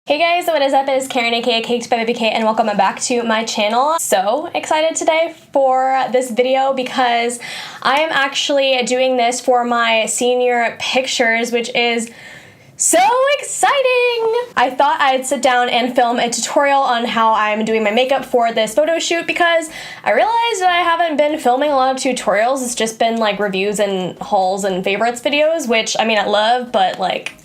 Hey guys, what is up? It is Karen aka cakedbybabyk and welcome back to my channel. So excited today for this video because I am actually doing this for my senior pictures, which is so exciting! I thought I'd sit down and film a tutorial on how I'm doing my makeup for this photo shoot because I realized that I haven't been filming a lot of tutorials. It's just been like reviews and hauls and favorites videos, which I mean I love, but like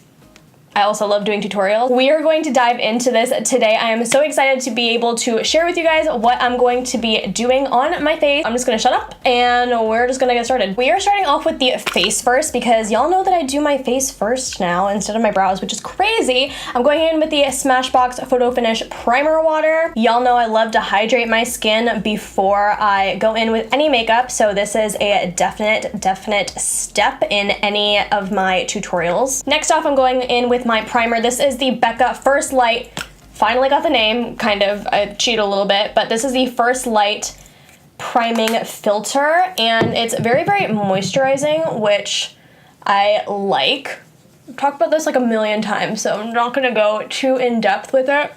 I also love doing tutorials. We are going to dive into this today. I am so excited to be able to share with you guys what I'm going to be doing on my face. I'm just gonna shut up and we're just gonna get started. We are starting off with the face first because y'all know that I do my face first now instead of my brows, which is crazy. I'm going in with the Smashbox Photo Finish Primer Water. Y'all know I love to hydrate my skin before I go in with any makeup, so this is a definite step in any of my tutorials. Next off, I'm going in with my primer. This is the Becca First Light. Finally got the name, kind of. I cheat a little bit, but this is the First Light priming filter, and it's very moisturizing, which I like. I've talked about this like a million times, so I'm not gonna go too in depth with it.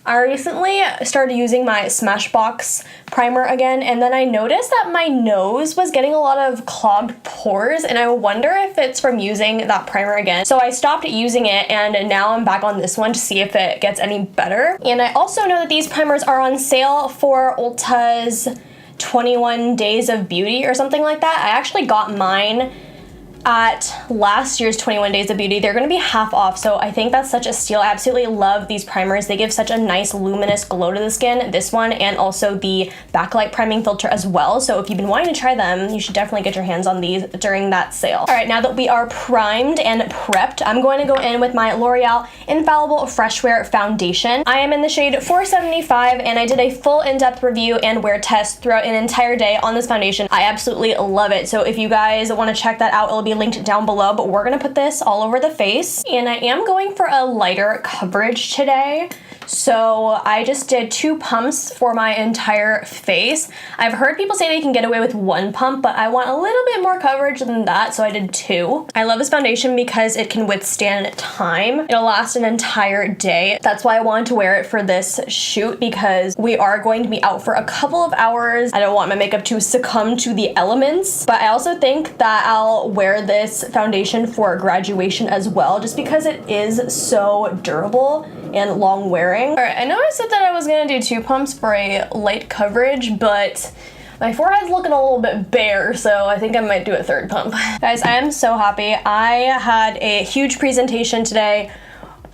I recently started using my Smashbox primer again, and then I noticed that my nose was getting a lot of clogged pores, and I wonder if it's from using that primer again. So I stopped using it, and now I'm back on this one to see if it gets any better. And I also know that these primers are on sale for Ulta's 21 Days of Beauty or something like that. I actually got mine at last year's 21 Days of Beauty. They're gonna be half off, so I think that's such a steal. I absolutely love these primers. They give such a nice luminous glow to the skin, this one, and also the backlight priming filter as well. So if you've been wanting to try them, you should definitely get your hands on these during that sale. All right, now that we are primed and prepped, I'm going to go in with my Loreal Infallible Fresh Wear Foundation. I am in the shade 475, and I did a full in-depth review and wear test throughout an entire day on this foundation. I absolutely love it. So if you guys wanna check that out, it'll be linked down below, but we're gonna put this all over the face. And I am going for a lighter coverage today. So I just did 2 pumps for my entire face. I've heard people say they can get away with 1 pump, but I want a little bit more coverage than that, so I did 2. I love this foundation because it can withstand time. It'll last an entire day. That's why I wanted to wear it for this shoot, because we are going to be out for a couple of hours. I don't want my makeup to succumb to the elements, but I also think that I'll wear this foundation for graduation as well, just because it is so durable and long wearing. All right, I know I said that I was gonna do 2 pumps for a light coverage, but my forehead's looking a little bit bare, so I think I might do a 3rd pump. Guys, I am so happy. I had a huge presentation today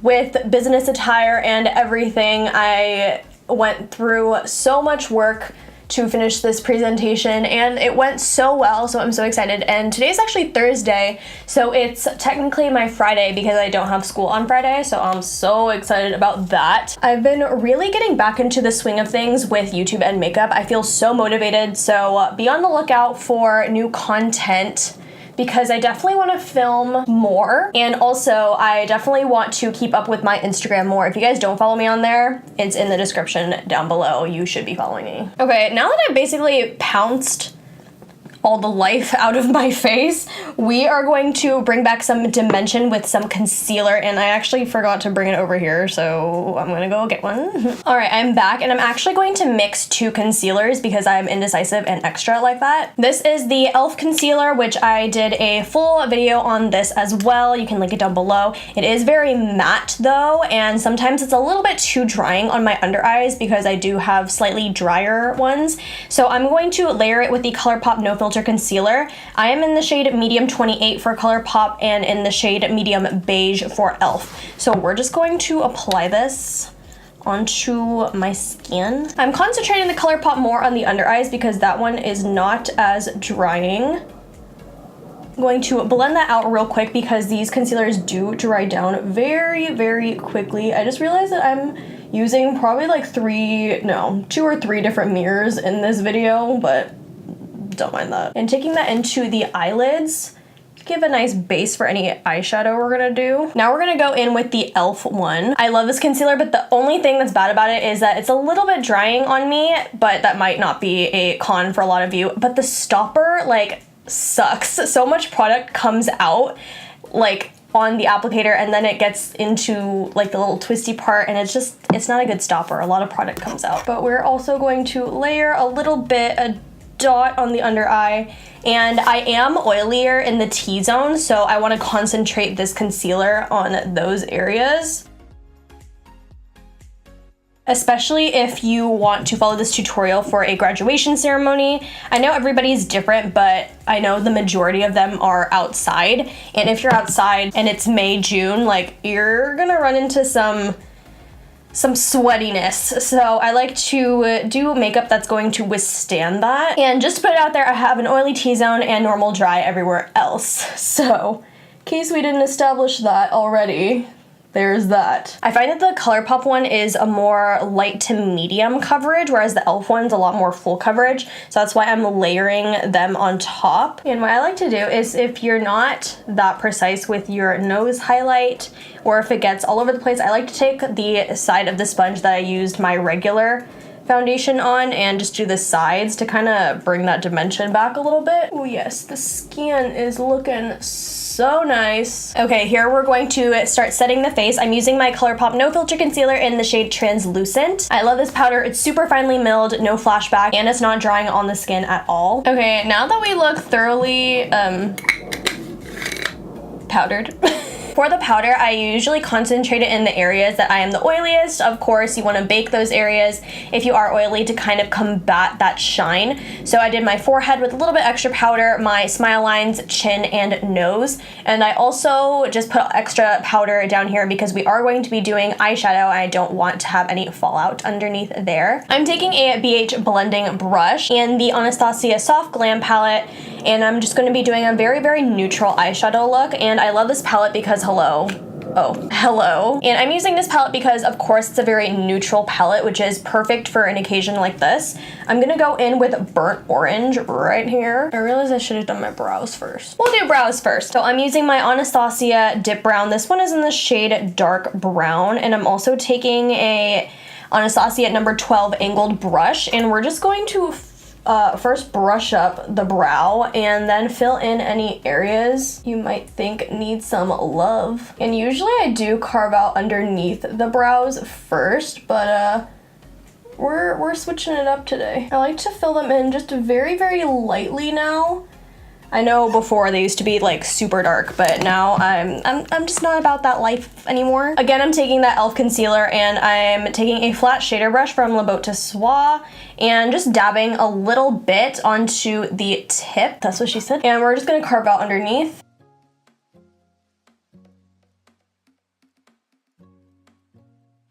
with business attire and everything. I went through so much work to finish this presentation, and it went so well, so I'm so excited. And today's actually Thursday, so it's technically my Friday because I don't have school on Friday, so I'm so excited about that. I've been really getting back into the swing of things with YouTube and makeup. I feel so motivated, so be on the lookout for new content, because I definitely want to film more, and also I definitely want to keep up with my Instagram more. If you guys don't follow me on there, it's in the description down below. You should be following me. Okay, now that I basically pounced all the life out of my face, we are going to bring back some dimension with some concealer, and I actually forgot to bring it over here, so I'm gonna go get one. All right, I'm back, and I'm actually going to mix 2 concealers because I'm indecisive and extra like that. This is the e.l.f. concealer, which I did a full video on this as well. You can link it down below. It is very matte though, and sometimes it's a little bit too drying on my under eyes because I do have slightly drier ones. So I'm going to layer it with the Colourpop No Filter concealer. I am in the shade medium 28 for Colourpop and in the shade medium beige for e.l.f. So we're just going to apply this onto my skin. I'm concentrating the Colourpop more on the under eyes because that one is not as drying. I'm going to blend that out real quick because these concealers do dry down very quickly. I just realized that I'm using probably like 2 or 3 different mirrors in this video, but don't mind that. And taking that into the eyelids, give a nice base for any eyeshadow we're gonna do. Now we're gonna go in with the e.l.f. one. I love this concealer, but the only thing that's bad about it is that it's a little bit drying on me, but that might not be a con for a lot of you. But the stopper, like, sucks. So much product comes out, like, on the applicator and then it gets into like the little twisty part and it's not a good stopper. A lot of product comes out. But we're also going to layer a little bit, a dot on the under eye. And I am oilier in the T-zone, so I want to concentrate this concealer on those areas. Especially if you want to follow this tutorial for a graduation ceremony. I know everybody's different, but I know the majority of them are outside. And if you're outside and it's May, June, like you're gonna run into some sweatiness. So I like to do makeup that's going to withstand that. And just to put it out there, I have an oily T-zone and normal dry everywhere else. So in case we didn't establish that already, there's that. I find that the Colourpop one is a more light to medium coverage, whereas the e.l.f. one's a lot more full coverage. So that's why I'm layering them on top. And what I like to do is, if you're not that precise with your nose highlight, or if it gets all over the place, I like to take the side of the sponge that I used my regular foundation on and just do the sides to kind of bring that dimension back a little bit. Oh yes, the skin is looking so nice. Okay, here we're going to start setting the face. I'm using my Colourpop No Filter Concealer in the shade Translucent. I love this powder. It's super finely milled, no flashback, and it's not drying on the skin at all. Okay, now that we look thoroughly powdered. For the powder, I usually concentrate it in the areas that I am the oiliest. Of course, you want to bake those areas if you are oily to kind of combat that shine. So I did my forehead with a little bit extra powder, my smile lines, chin, and nose. And I also just put extra powder down here because we are going to be doing eyeshadow. I don't want to have any fallout underneath there. I'm taking a BH blending brush and the Anastasia Soft Glam palette, and I'm just going to be doing a very, very neutral eyeshadow look. And I love this palette because hello. And I'm using this palette because, of course, it's a very neutral palette, which is perfect for an occasion like this. I'm gonna go in with burnt orange right here. I realized I should have done my brows first. We'll do brows first. So I'm using my Anastasia Dip Brown. This one is in the shade Dark Brown, and I'm also taking a Anastasia number 12 angled brush, and we're just going to first brush up the brow and then fill in any areas you might think need some love. And usually I do carve out underneath the brows first, but we're switching it up today. I like to fill them in just very, very lightly now. I know before they used to be like super dark, but now I'm just not about that life anymore. Again, I'm taking that e.l.f. concealer and I'm taking a flat shader brush from La Botte de Soie and just dabbing a little bit onto the tip. That's what she said. And we're just gonna carve out underneath.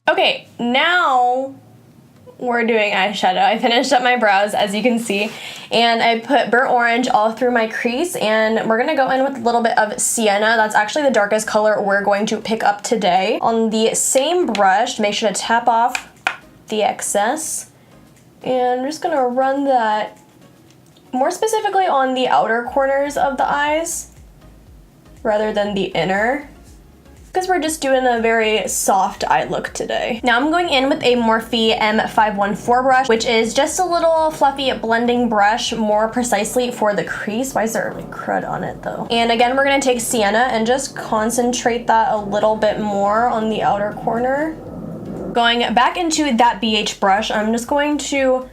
Okay, now we're doing eyeshadow. I finished up my brows, as you can see, and I put burnt orange all through my crease, and we're gonna go in with a little bit of sienna. That's actually the darkest color we're going to pick up today. On the same brush, make sure to tap off the excess, and I'm just gonna run that more specifically on the outer corners of the eyes rather than the inner, because we're just doing a very soft eye look today. Now I'm going in with a Morphe M514 brush, which is just a little fluffy blending brush, more precisely for the crease. Why is there like crud on it though? And again, we're gonna take sienna and just concentrate that a little bit more on the outer corner. Going back into that BH brush, I'm just going to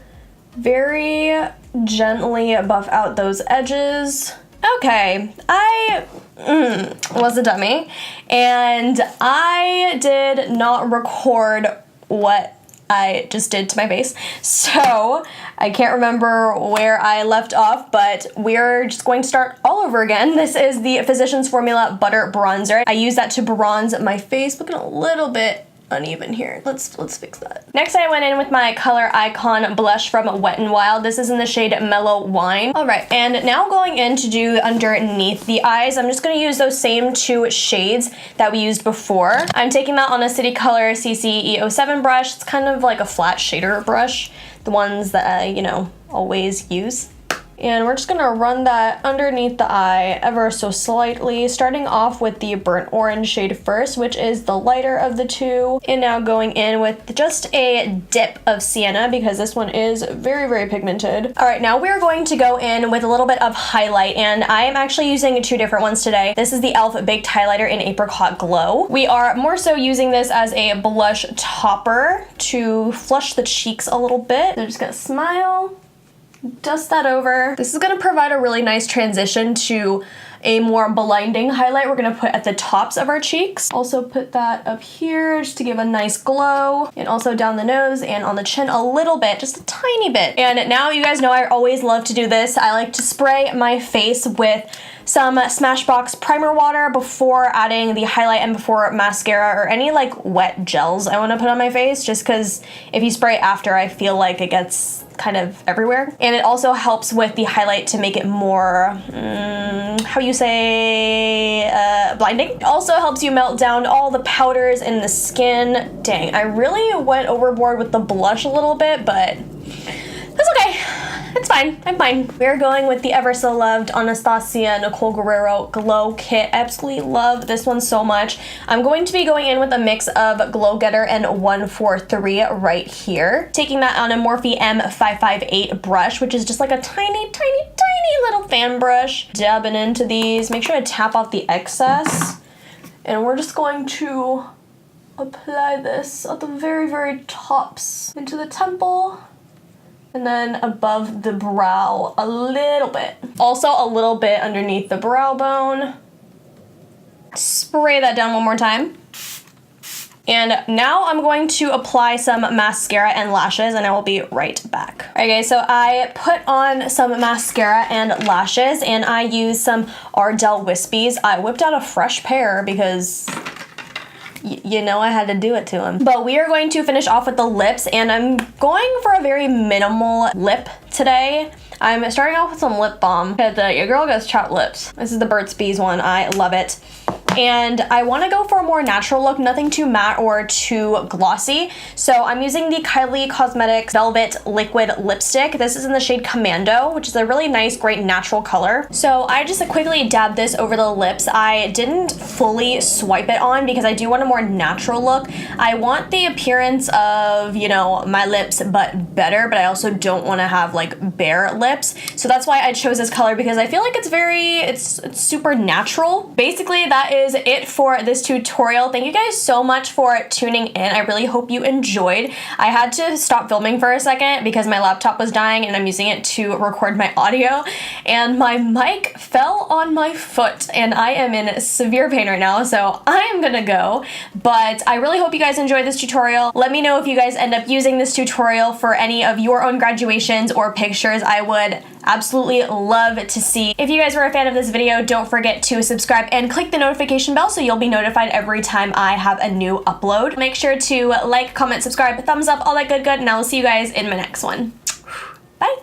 very gently buff out those edges. Okay, I was a dummy, and I did not record what I just did to my face, so I can't remember where I left off, but we're just going to start all over again. This is the Physicians Formula Butter Bronzer. I use that to bronze my face, looking a little bit uneven here. Let's fix that. Next, I went in with my Color Icon blush from WetnWild. This is in the shade Mellow Wine. All right, and now going in to do underneath the eyes, I'm just gonna use those same two shades that we used before. I'm taking that on a City Color CC E07 brush. It's kind of like a flat shader brush, the ones that I, always use. And we're just gonna run that underneath the eye ever so slightly, starting off with the burnt orange shade first, which is the lighter of the two. And now going in with just a dip of sienna because this one is very, very pigmented. All right, now we're going to go in with a little bit of highlight, and I am actually using two different ones today. This is the e.l.f. Baked Highlighter in Apricot Glow. We are more so using this as a blush topper to flush the cheeks a little bit. So just gonna smile, dust that over. This is gonna provide a really nice transition to a more blinding highlight we're gonna put at the tops of our cheeks. Also put that up here just to give a nice glow, and also down the nose and on the chin a little bit, just a tiny bit. And now you guys know I always love to do this. I like to spray my face with some Smashbox primer water before adding the highlight and before mascara or any like wet gels I want to put on my face, just because if you spray after, I feel like it gets kind of everywhere. And it also helps with the highlight to make it more, how you say, blinding. It also helps you melt down all the powders in the skin. Dang, I really went overboard with the blush a little bit, but that's okay. It's fine, I'm fine. We're going with the ever so loved Anastasia Nicole Guerrero Glow Kit. I absolutely love this one so much. I'm going to be going in with a mix of Glow Getter and 143 right here. Taking that on a Morphe M558 brush, which is just like a tiny, tiny, tiny little fan brush. Dabbing into these. Make sure to tap off the excess. And we're just going to apply this at the very, very tops into the temple. And then above the brow a little bit. Also a little bit underneath the brow bone. Spray that down one more time. And now I'm going to apply some mascara and lashes, and I will be right back. All right guys, so I put on some mascara and lashes, and I used some Ardell Wispies. I whipped out a fresh pair because you know I had to do it to him. But we are going to finish off with the lips, and I'm going for a very minimal lip today. I'm starting off with some lip balm because your girl gets chapped lips. This is the Burt's Bees one. I love it. And I want to go for a more natural look, nothing too matte or too glossy. So I'm using the Kylie Cosmetics Velvet Liquid Lipstick. This is in the shade Commando, which is a really nice, great natural color. So I just quickly dabbed this over the lips. I didn't fully swipe it on because I do want a more natural look. I want the appearance of, you know, my lips, but better, but I also don't want to have like bare lips. So that's why I chose this color, because I feel like it's super natural. Basically, that is it for this tutorial. Thank you guys so much for tuning in. I really hope you enjoyed. I had to stop filming for a second because my laptop was dying and I'm using it to record my audio, and my mic fell on my foot and I am in severe pain right now, so I'm gonna go. But I really hope you guys enjoyed this tutorial. Let me know if you guys end up using this tutorial for any of your own graduations or pictures. I would absolutely love to see. If you guys were a fan of this video, don't forget to subscribe and click the notification bell so you'll be notified every time I have a new upload. Make sure to like, comment, subscribe, thumbs up, all that good, and I will see you guys in my next one. Bye!